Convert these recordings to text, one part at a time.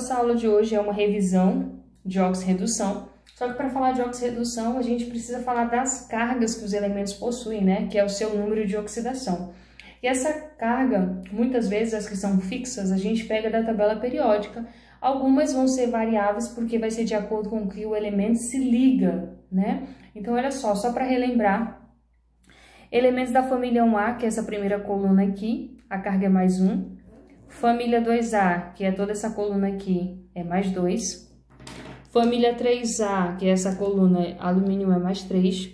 nossa aula de hoje é uma revisão de oxirredução. Só que para falar de oxirredução, a gente precisa falar das cargas que os elementos possuem, né? Que é o seu número de oxidação. E essa carga, muitas vezes as que são fixas, a gente pega da tabela periódica. Algumas vão ser variáveis porque vai ser de acordo com que o elemento se liga, né? Então, olha só para relembrar. Elementos da família 1A, que é essa primeira coluna aqui, a carga é mais 1. Família 2A, que é toda essa coluna aqui, é mais 2. Família 3A, que é essa coluna, alumínio é mais 3.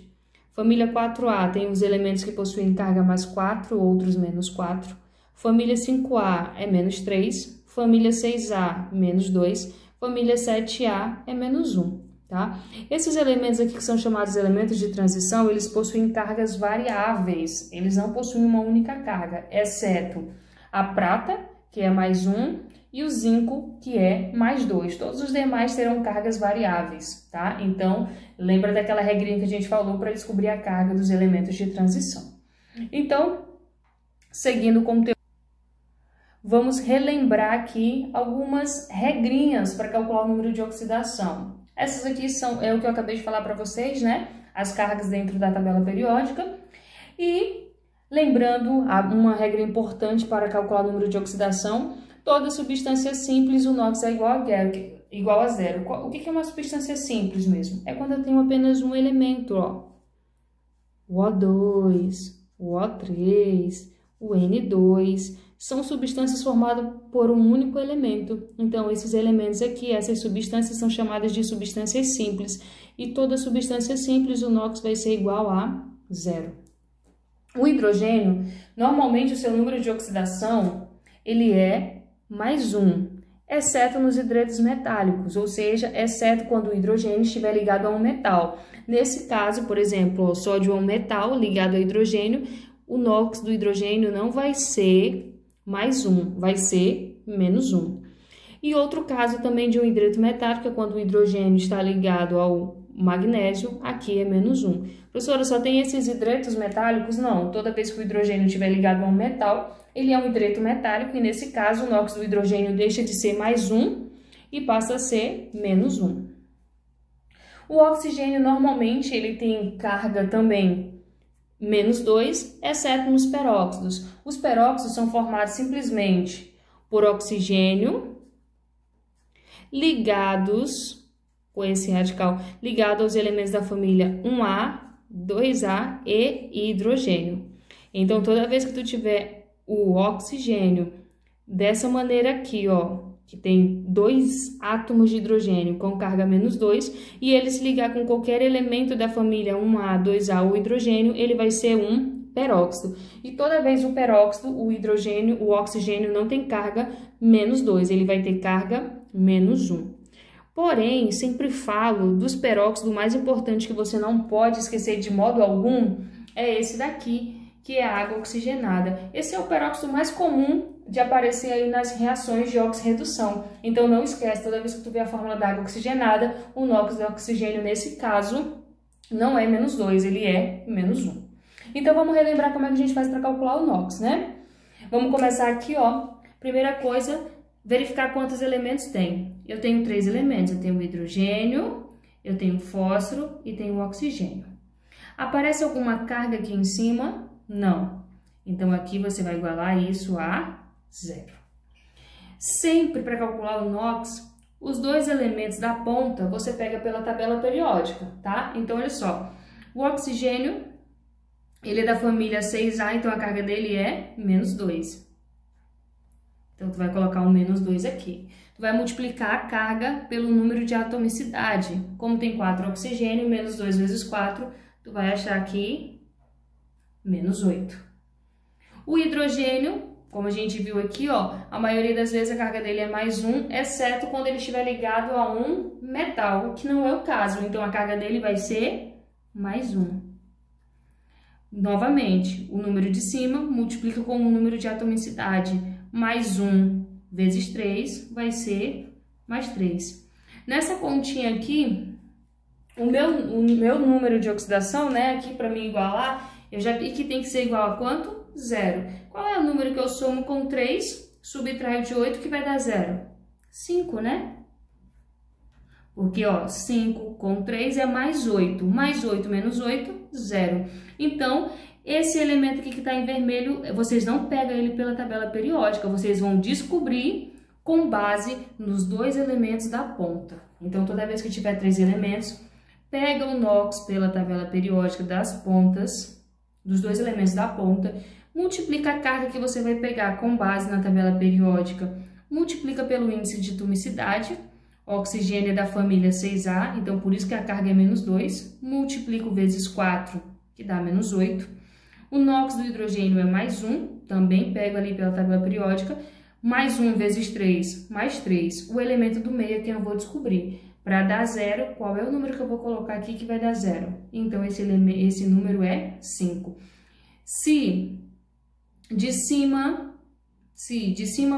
Família 4A tem os elementos que possuem carga mais 4, outros menos 4. Família 5A é menos 3. Família 6A, menos 2. Família 7A é menos 1, tá? Esses elementos aqui que são chamados elementos de transição, eles possuem cargas variáveis. Eles não possuem uma única carga, exceto a prata, que é mais 1, e o zinco, que é mais 2. Todos os demais terão cargas variáveis, tá? Então, lembra daquela regrinha que a gente falou para descobrir a carga dos elementos de transição. Então, seguindo o conteúdo, vamos relembrar aqui algumas regrinhas para calcular o número de oxidação. Essas aqui é o que eu acabei de falar para vocês, né? As cargas dentro da tabela periódica. E lembrando uma regra importante para calcular o número de oxidação: toda substância simples, o NOx é igual a zero. O que é uma substância simples mesmo? É quando eu tenho apenas um elemento, ó. O O2, o O3, o N2, são substâncias formadas por um único elemento. Então, esses elementos aqui, essas substâncias são chamadas de substâncias simples. E toda substância simples, o NOx vai ser igual a zero. O hidrogênio, normalmente o seu número de oxidação, ele é mais 1, exceto nos hidretos metálicos, ou seja, exceto quando o hidrogênio estiver ligado a um metal. Nesse caso, por exemplo, o sódio é um metal ligado a hidrogênio, o NOx do hidrogênio não vai ser mais 1, vai ser menos 1. E outro caso também de um hidreto metálico é quando o hidrogênio está ligado ao magnésio, aqui é menos 1. Professora, só tem esses hidretos metálicos? Não, toda vez que o hidrogênio estiver ligado a um metal, ele é um hidreto metálico e nesse caso o NOx do hidrogênio deixa de ser mais 1 e passa a ser menos 1. O oxigênio normalmente ele tem carga também menos 2, exceto nos peróxidos. Os peróxidos são formados simplesmente por oxigênio ligados, com esse radical, ligado aos elementos da família 1A, 2A e hidrogênio. Então, toda vez que tu tiver o oxigênio dessa maneira aqui, ó, que tem 2 átomos de hidrogênio com carga menos 2, e ele se ligar com qualquer elemento da família 1A, 2A ou hidrogênio, ele vai ser um peróxido. E toda vez o peróxido, o oxigênio não tem carga menos 2, ele vai ter carga menos 1. Porém, sempre falo dos peróxidos, o mais importante que você não pode esquecer de modo algum é esse daqui, que é a água oxigenada. Esse é o peróxido mais comum de aparecer aí nas reações de oxirredução. Então, não esquece, toda vez que tu vê a fórmula da água oxigenada, o NOx do oxigênio, nesse caso, não é menos 2, ele é menos 1. Então, vamos relembrar como é que a gente faz para calcular o NOx, né? Vamos começar aqui, ó. Primeira coisa, verificar quantos elementos tem. Eu tenho 3 elementos, eu tenho o hidrogênio, eu tenho o fósforo e tenho o oxigênio. Aparece alguma carga aqui em cima? Não. Então, aqui você vai igualar isso a 0. Sempre para calcular o NOx, os 2 elementos da ponta você pega pela tabela periódica, tá? Então, olha só, o oxigênio, ele é da família 6A, então a carga dele é menos 2. Então, tu vai colocar o menos 2 aqui. Tu vai multiplicar a carga pelo número de atomicidade. Como tem 4 oxigênio, menos 2 vezes 4, tu vai achar aqui menos 8. O hidrogênio, como a gente viu aqui, ó, a maioria das vezes a carga dele é mais 1, exceto quando ele estiver ligado a um metal, que não é o caso. Então, a carga dele vai ser mais 1. Novamente, o número de cima multiplica com o número de atomicidade. Mais 1 vezes 3 vai ser mais 3. Nessa continha aqui, o meu número de oxidação, né, aqui para mim igualar, eu já vi que tem que ser igual a quanto? 0. Qual é o número que eu somo com 3, subtraio de 8, que vai dar 0? 5, né? Porque, ó, 5 com 3 é mais 8. Mais 8 menos 8, 0. Então, esse elemento aqui que está em vermelho, vocês não pegam ele pela tabela periódica. Vocês vão descobrir com base nos dois elementos da ponta. Então, toda vez que tiver 3 elementos, pega o NOX pela tabela periódica das pontas, dos dois elementos da ponta, multiplica a carga que você vai pegar com base na tabela periódica, multiplica pelo índice de atomicidade. O oxigênio é da família 6A, então por isso que a carga é menos 2. Multiplico vezes 4, que dá menos 8. O NOX do hidrogênio é mais 1, também pego ali pela tabela periódica. Mais 1 vezes 3, mais 3. O elemento do meio aqui eu vou descobrir. Para dar 0, qual é o número que eu vou colocar aqui que vai dar 0? Então, esse número é 5. Se de cima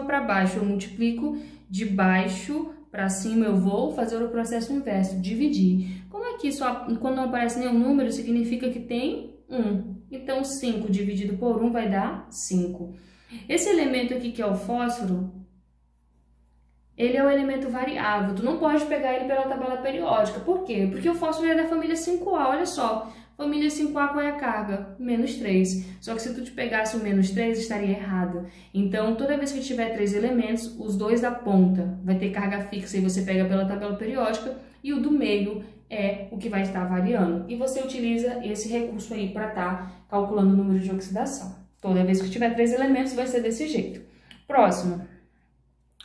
para baixo eu multiplico, de baixo para cima eu vou fazer o processo inverso, dividir. Como aqui quando não aparece nenhum número, significa que tem 1. Então, 5 dividido por 1 vai dar 5. Esse elemento aqui que é o fósforo, ele é um elemento variável. Tu não pode pegar ele pela tabela periódica. Por quê? Porque o fósforo é da família 5A, olha só. Família 5A, qual é a carga? Menos 3. Só que se tu te pegasse o menos 3, estaria errado. Então, toda vez que tiver 3 elementos, os dois da ponta vai ter carga fixa e você pega pela tabela periódica, e o do meio é o que vai estar variando. E você utiliza esse recurso aí para estar calculando o número de oxidação. Toda vez que tiver 3 elementos, vai ser desse jeito. Próximo,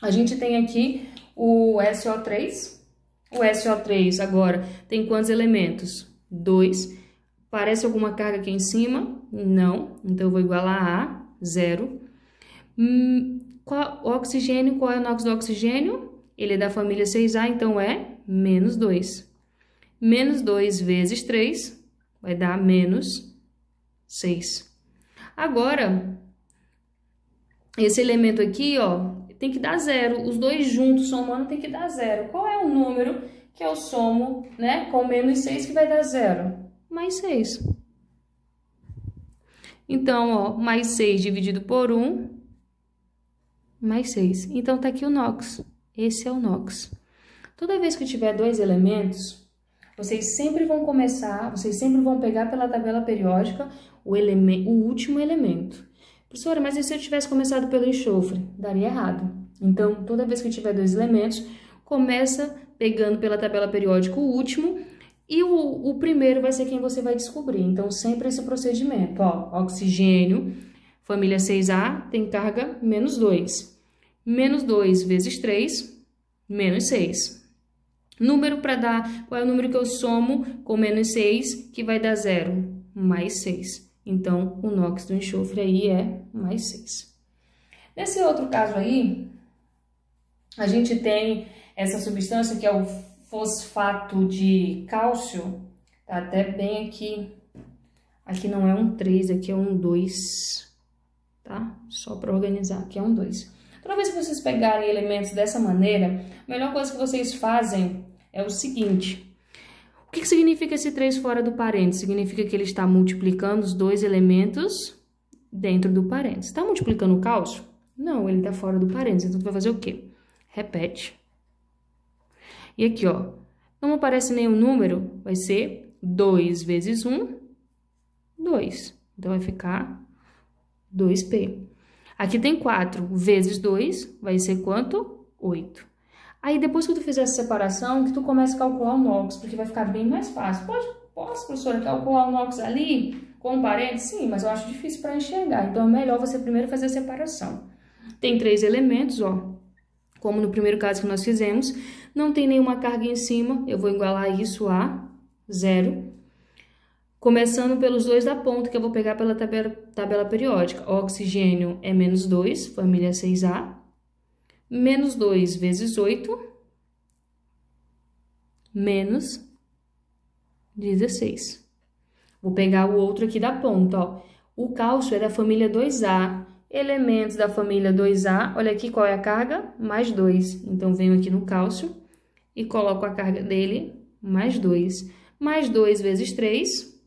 a gente tem aqui o SO3. O SO3 agora tem quantos elementos? 2. Parece alguma carga aqui em cima? Não. Então, eu vou igualar a 0. O oxigênio, qual é o NOX do oxigênio? Ele é da família 6A, então é menos 2. Menos 2 vezes 3 vai dar menos 6. Agora, esse elemento aqui, ó, tem que dar 0. Os dois juntos somando tem que dar 0. Qual é o número que eu somo, né, com menos 6 que vai dar 0? Mais 6. Então, ó, mais 6 dividido por 1, mais 6. Então, tá aqui o NOX. Esse é o NOX. Toda vez que tiver 2 elementos, vocês sempre vão pegar pela tabela periódica o último elemento. Professora, mas e se eu tivesse começado pelo enxofre? Daria errado. Então, toda vez que tiver 2 elementos, começa pegando pela tabela periódica o último, e o primeiro vai ser quem você vai descobrir. Então, sempre esse procedimento. Ó, oxigênio, família 6A, tem carga menos 2. Menos 2 vezes 3, menos 6. Número para dar, qual é o número que eu somo com menos 6, que vai dar 0? Mais 6. Então, o NOX do enxofre aí é mais 6. Nesse outro caso aí, a gente tem essa substância que é o fosfato de cálcio, tá até bem aqui. Aqui não é um 3, aqui é um 2, tá? Só para organizar, aqui é um 2. Toda vez que vocês pegarem elementos dessa maneira, a melhor coisa que vocês fazem é o seguinte. O que significa esse 3 fora do parênteses? Significa que ele está multiplicando os dois elementos dentro do parênteses. Está multiplicando o cálcio? Não, ele está fora do parênteses. Então, tu vai fazer o quê? Repete. E aqui, ó, não aparece nenhum número, vai ser 2 vezes 1, 2. Então, vai ficar 2P. Aqui tem 4 vezes 2, vai ser quanto? 8. Aí, depois que tu fizer essa separação, que tu começa a calcular o NOX, porque vai ficar bem mais fácil. Posso, professora, calcular o NOX ali com parênteses? Sim, mas eu acho difícil para enxergar. Então, é melhor você primeiro fazer a separação. Tem 3 elementos, ó. Como no primeiro caso que nós fizemos, não tem nenhuma carga em cima, eu vou igualar isso a 0. Começando pelos dois da ponta, que eu vou pegar pela tabela periódica. O oxigênio é menos 2, família 6A. Menos 2 vezes 8, menos 16. Vou pegar o outro aqui da ponta, ó. O cálcio é da família 2A. Elementos da família 2A, olha aqui qual é a carga? Mais 2. Então, venho aqui no cálcio e coloco a carga dele, mais 2. Mais 2 vezes 3,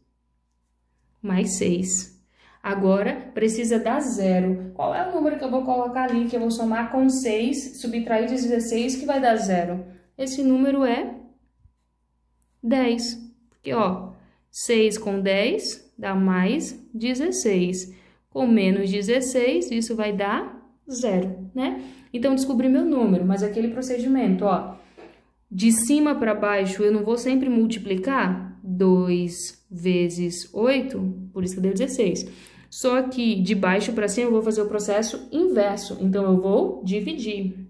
mais 6. Agora, precisa dar zero. Qual é o número que eu vou colocar ali, que eu vou somar com 6, subtrair de 16, que vai dar zero? Esse número é 10. Porque, ó, 6 com 10 dá mais 16. Com menos 16, isso vai dar zero, né? Então, descobri meu número, mas aquele procedimento, ó, de cima para baixo, eu não vou sempre multiplicar 2 vezes 8, por isso que deu 16. Só que de baixo para cima eu vou fazer o processo inverso. Então, eu vou dividir.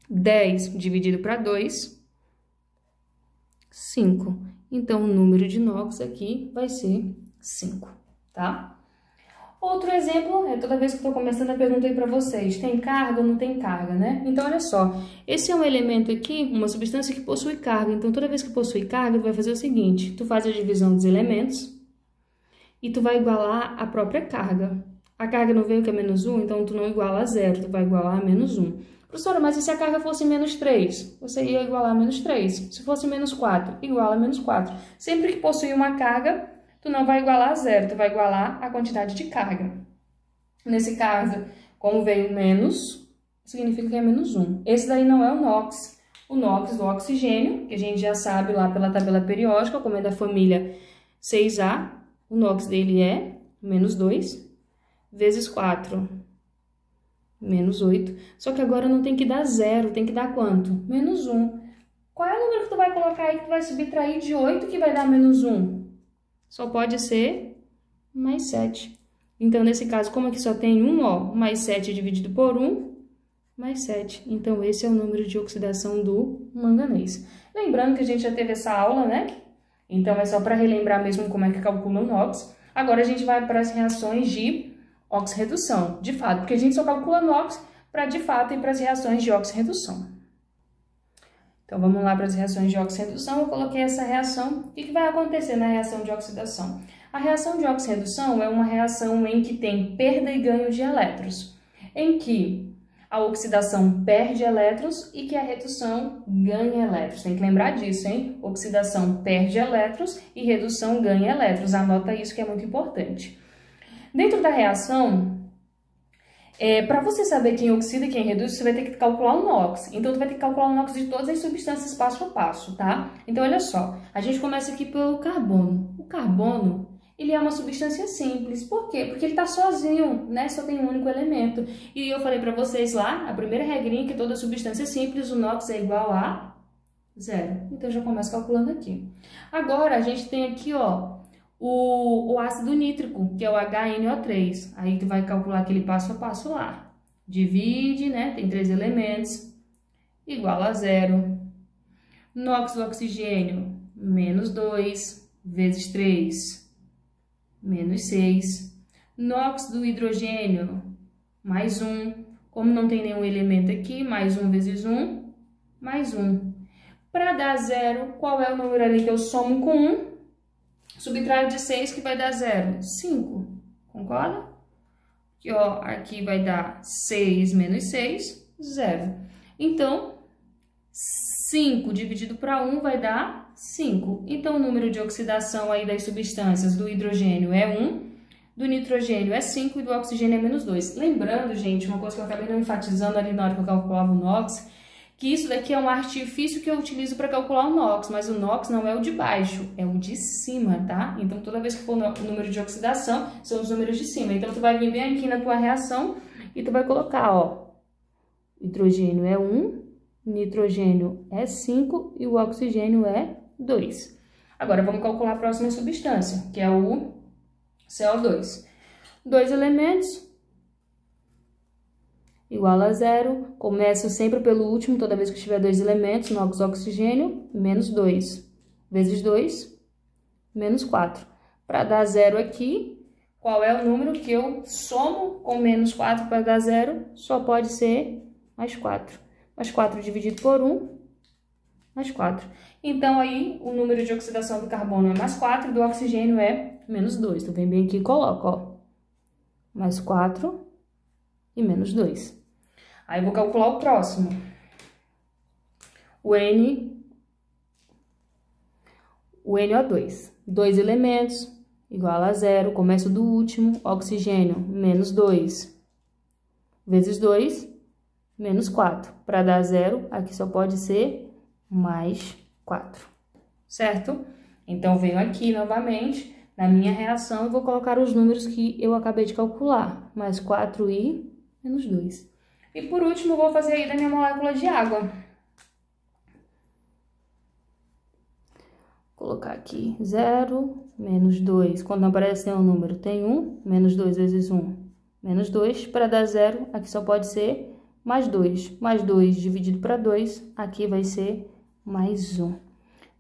10 dividido para 2, 5. Então, o número de nox aqui vai ser 5, tá? Outro exemplo é toda vez que eu estou começando a pergunta aí para vocês, tem carga ou não tem carga, né? Então, olha só, esse é um elemento aqui, uma substância que possui carga. Então, toda vez que possui carga, tu vai fazer o seguinte, tu faz a divisão dos elementos e tu vai igualar a própria carga. A carga não veio que é menos 1, então tu não iguala a 0, tu vai igualar a menos 1. Professora, mas e se a carga fosse menos 3? Você ia igualar a menos 3. Se fosse menos 4, iguala a menos 4. Sempre que possui uma carga, tu não vai igualar a 0, tu vai igualar a quantidade de carga. Nesse caso, como veio menos, significa que é menos 1. Esse daí não é o NOx. O NOx do oxigênio, que a gente já sabe lá pela tabela periódica, como é da família 6A, o NOx dele é menos 2 vezes 4, menos 8. Só que agora não tem que dar 0, tem que dar quanto? Menos 1. Qual é o número que tu vai colocar aí que tu vai subtrair de 8 que vai dar menos 1? Só pode ser mais 7. Então, nesse caso, como aqui só tem 1, ó, mais 7 dividido por 1, mais 7. Então, esse é o número de oxidação do manganês. Lembrando que a gente já teve essa aula, né? Então, é só para relembrar mesmo como é que calcula o NOx. Agora, a gente vai para as reações de oxirredução, de fato, porque a gente só calcula NOx para, de fato, ir para as reações de oxirredução. Então, vamos lá para as reações de oxirredução. Eu coloquei essa reação. O que vai acontecer na reação de oxidação? A reação de oxirredução é uma reação em que tem perda e ganho de elétrons, em que a oxidação perde elétrons e que a redução ganha elétrons. Tem que lembrar disso, hein? Oxidação perde elétrons e redução ganha elétrons. Anota isso que é muito importante. Dentro da reação, para você saber quem oxida e quem reduz, você vai ter que calcular o NOx. Então, tu vai ter que calcular o NOx de todas as substâncias passo a passo, tá? Então, olha só, a gente começa aqui pelo carbono. O carbono, ele é uma substância simples. Por quê? Porque ele tá sozinho, né? Só tem um único elemento. E eu falei para vocês lá, a primeira regrinha, que toda substância simples, o NOx é igual a 0. Então, eu já começo calculando aqui. Agora, a gente tem aqui, ó, o ácido nítrico, que é o HNO3. Aí tu vai calcular aquele passo a passo lá. Divide, né? Tem 3 elementos, igual a 0. NOx do oxigênio, menos 2, vezes 3, menos 6. NOx do hidrogênio, mais 1. Como não tem nenhum elemento aqui, mais 1 vezes 1, mais 1. Para dar 0, qual é o número ali que eu somo com 1? Subtraio de 6, que vai dar 0? 5. Concorda? Que, ó, aqui vai dar 6 menos 6, 0. Então, 5 dividido para 1 vai dar 5. Então, o número de oxidação aí das substâncias do hidrogênio é 1, do nitrogênio é 5 e do oxigênio é menos 2. Lembrando, gente, uma coisa que eu acabei não enfatizando ali na hora que eu calculava o NOx, que isso daqui é um artifício que eu utilizo para calcular o NOx, mas o NOx não é o de baixo, é o de cima, tá? Então, toda vez que for o número de oxidação, são os números de cima. Então, tu vai vir bem aqui na tua reação e tu vai colocar, ó, hidrogênio é 1, nitrogênio é 5 e o oxigênio é 2. Agora, vamos calcular a próxima substância, que é o CO2. 2 elementos, igual a 0, começo sempre pelo último, toda vez que tiver 2 elementos, NOx, oxigênio, menos 2, vezes 2, menos 4. Para dar 0 aqui, qual é o número que eu somo com menos 4 para dar 0? Só pode ser mais 4. Mais 4 dividido por 1, mais 4. Então, aí, o número de oxidação do carbono é mais 4 e do oxigênio é menos 2. Tu vem bem aqui e coloca, ó, mais 4 e menos 2. Aí, eu vou calcular o próximo. O NO2. 2 elementos, igual a 0, começo do último, oxigênio, menos 2, vezes 2, menos 4. Para dar 0, aqui só pode ser mais 4, certo? Então, venho aqui novamente, na minha reação, e vou colocar os números que eu acabei de calcular, mais 4 e menos 2. E por último, vou fazer aí da minha molécula de água. Colocar aqui 0, menos 2. Quando não aparece nenhum número, tem 1. Menos 2 vezes 1, menos 2. Para dar 0, aqui só pode ser mais 2. Mais 2 dividido para 2, aqui vai ser mais 1.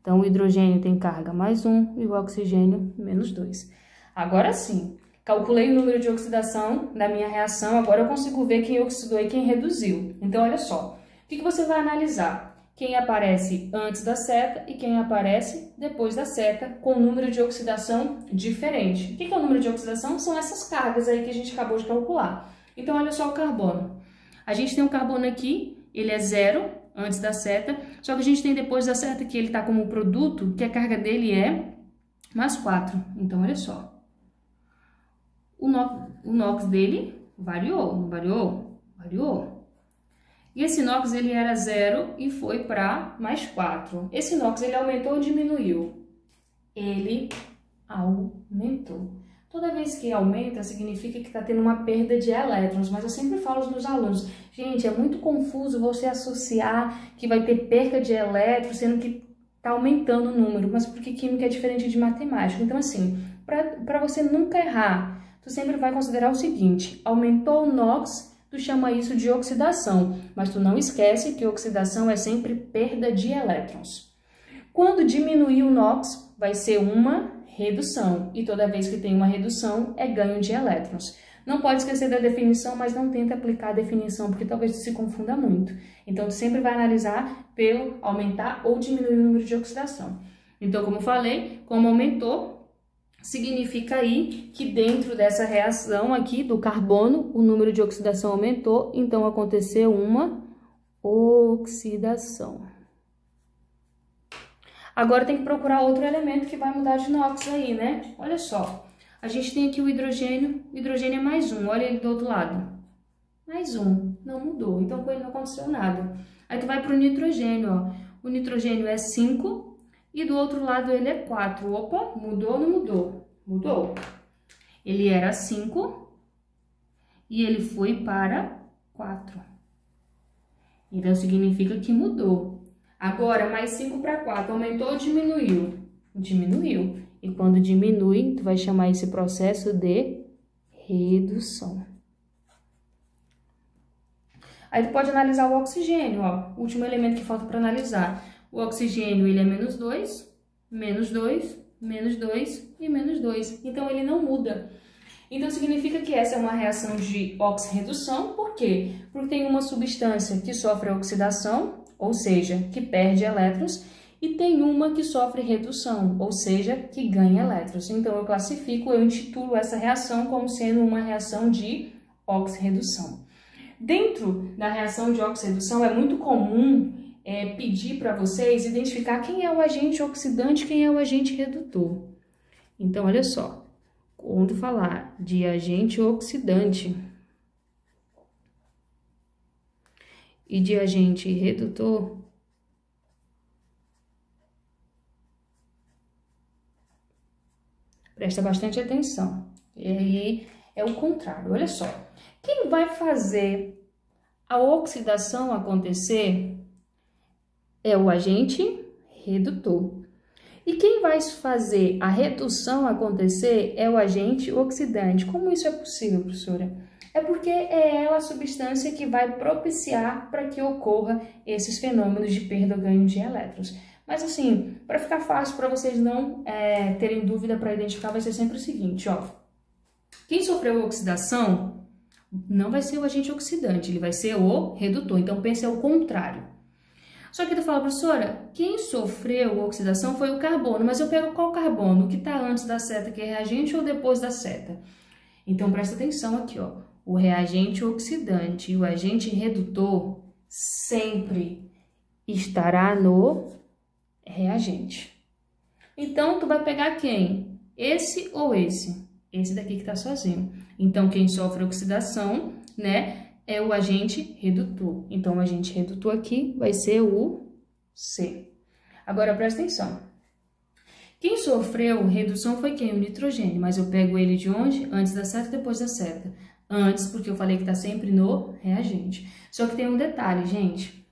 Então, o hidrogênio tem carga mais 1 e o oxigênio menos 2. Agora sim, calculei o número de oxidação da minha reação, agora eu consigo ver quem oxidou e quem reduziu. Então, olha só, o que você vai analisar? Quem aparece antes da seta e quem aparece depois da seta, com número de oxidação diferente. O que é o número de oxidação? São essas cargas aí que a gente acabou de calcular. Então, olha só o carbono. A gente tem um carbono aqui, ele é 0 antes da seta, só que a gente tem depois da seta que ele está como produto, que a carga dele é mais 4. Então, olha só. O NOx dele variou, não variou? Variou. E esse NOx, ele era 0 e foi para mais 4. Esse NOx, ele aumentou ou diminuiu? Ele aumentou. Toda vez que aumenta, significa que está tendo uma perda de elétrons. Mas eu sempre falo aos meus alunos, gente, é muito confuso você associar que vai ter perda de elétrons, sendo que está aumentando o número. Mas porque química é diferente de matemática. Então, assim, para você nunca errar, tu sempre vai considerar o seguinte, aumentou o NOx, tu chama isso de oxidação, mas tu não esquece que oxidação é sempre perda de elétrons. Quando diminuir o NOx, vai ser uma redução, e toda vez que tem uma redução, é ganho de elétrons. Não pode esquecer da definição, mas não tenta aplicar a definição, porque talvez tu se confunda muito. Então, tu sempre vai analisar pelo aumentar ou diminuir o número de oxidação. Então, como eu falei, como aumentou, significa aí que dentro dessa reação aqui do carbono, o número de oxidação aumentou, então aconteceu uma oxidação. Agora tem que procurar outro elemento que vai mudar de NOx aí, né? Olha só, a gente tem aqui o hidrogênio é mais 1, olha ele do outro lado. Mais 1, não mudou, então com ele não aconteceu nada. Aí tu vai para o nitrogênio, ó. O nitrogênio é 5. E do outro lado ele é 4. Opa, mudou ou não mudou? Mudou. Ele era 5 e ele foi para 4. Então, significa que mudou. Agora, mais 5 para 4, aumentou ou diminuiu? Diminuiu. E quando diminui, tu vai chamar esse processo de redução. Aí tu pode analisar o oxigênio, ó. O último elemento que falta para analisar. O oxigênio, ele é menos 2, menos 2, menos 2 e menos 2. Então, ele não muda. Então, significa que essa é uma reação de oxirredução. Por quê? Porque tem uma substância que sofre oxidação, ou seja, que perde elétrons, e tem uma que sofre redução, ou seja, que ganha elétrons. Então, eu intitulo essa reação como sendo uma reação de oxirredução. Dentro da reação de oxirredução, é muito comum pedir para vocês identificar quem é o agente oxidante e quem é o agente redutor. Então, olha só, quando falar de agente oxidante e de agente redutor, presta bastante atenção. E aí é o contrário, olha só. Quem vai fazer a oxidação acontecer é o agente redutor. E quem vai fazer a redução acontecer é o agente oxidante. Como isso é possível, professora? É porque é ela a substância que vai propiciar para que ocorra esses fenômenos de perda ou ganho de elétrons. Mas assim, para ficar fácil, para vocês não terem dúvida para identificar, vai ser sempre o seguinte, ó. Quem sofreu oxidação não vai ser o agente oxidante, ele vai ser o redutor. Então, pense ao contrário. Só que tu fala, professora, quem sofreu oxidação foi o carbono, mas eu pego qual carbono? O que está antes da seta, que é reagente, ou depois da seta? Então, presta atenção aqui, ó. O reagente oxidante e o agente redutor sempre estará no reagente. Então, tu vai pegar quem? Esse ou esse? Esse daqui que está sozinho. Então, quem sofre oxidação, né, é o agente redutor. Então, o agente redutor aqui vai ser o C. Agora, presta atenção. Quem sofreu redução foi quem? O nitrogênio. Mas eu pego ele de onde? Antes da seta, depois da seta. Antes, porque eu falei que está sempre no reagente. Só que tem um detalhe, gente.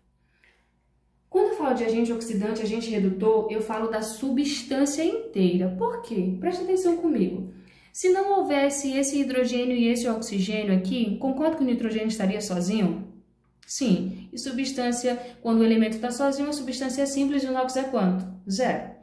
Quando eu falo de agente oxidante, agente redutor, eu falo da substância inteira. Por quê? Presta atenção comigo. Se não houvesse esse hidrogênio e esse oxigênio aqui, concordo que o nitrogênio estaria sozinho? Sim. E substância, quando o elemento está sozinho, a substância é simples e o NOx é quanto? 0.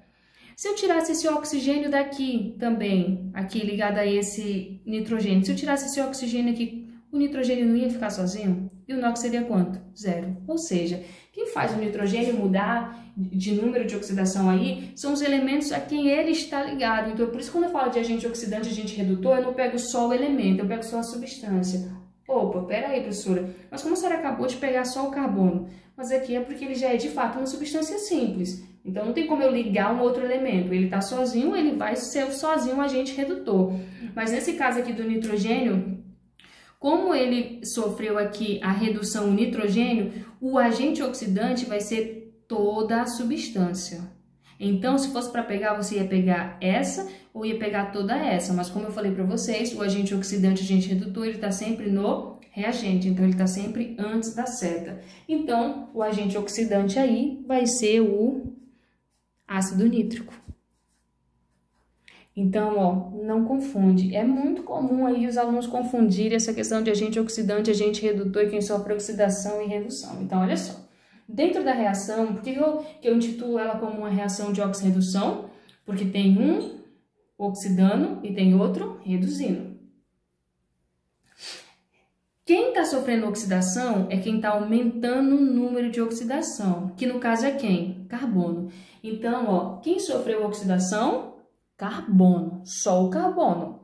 Se eu tirasse esse oxigênio daqui também, aqui ligado a esse nitrogênio, se eu tirasse esse oxigênio aqui, o nitrogênio não ia ficar sozinho? E o NOx seria quanto? 0. Ou seja, quem faz o nitrogênio mudar de número de oxidação aí são os elementos a quem ele está ligado. Então, por isso quando eu falo de agente oxidante, agente redutor, eu não pego só o elemento, eu pego só a substância. Opa, peraí, professora, mas como a senhora acabou de pegar só o carbono? Mas aqui é porque ele já é de fato uma substância simples. Então, não tem como eu ligar um outro elemento. Ele está sozinho, ele vai ser sozinho um agente redutor. Mas nesse caso aqui do nitrogênio, como ele sofreu aqui a redução nitrogênio, o agente oxidante vai ser toda a substância. Então, se fosse para pegar, você ia pegar essa ou ia pegar toda essa. Mas como eu falei para vocês, o agente oxidante, agente redutor, ele está sempre no reagente. Então, ele está sempre antes da seta. Então, o agente oxidante aí vai ser o ácido nítrico. Então, ó, não confunde. É muito comum aí os alunos confundirem essa questão de agente oxidante, agente redutor e quem sofre oxidação e redução. Então, olha só. Dentro da reação, por que eu intitulo ela como uma reação de oxirredução? Porque tem um oxidando e tem outro reduzindo. Quem está sofrendo oxidação é quem está aumentando o número de oxidação, que no caso é quem? Carbono. Então, ó, quem sofreu oxidação? Carbono, só o carbono.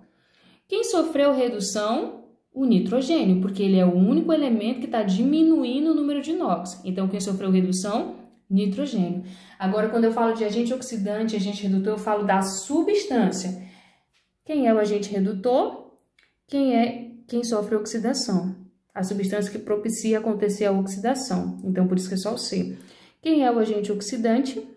Quem sofreu redução? O nitrogênio, porque ele é o único elemento que está diminuindo o número de NOx. Então, quem sofreu redução? Nitrogênio. Agora, quando eu falo de agente oxidante, agente redutor, eu falo da substância. Quem é o agente redutor? Quem sofre oxidação. A substância que propicia acontecer a oxidação. Então, por isso que é só o C. Quem é o agente oxidante?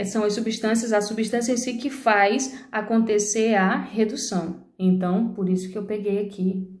São as substâncias, a substância em si que faz acontecer a redução. Então, por isso que eu peguei aqui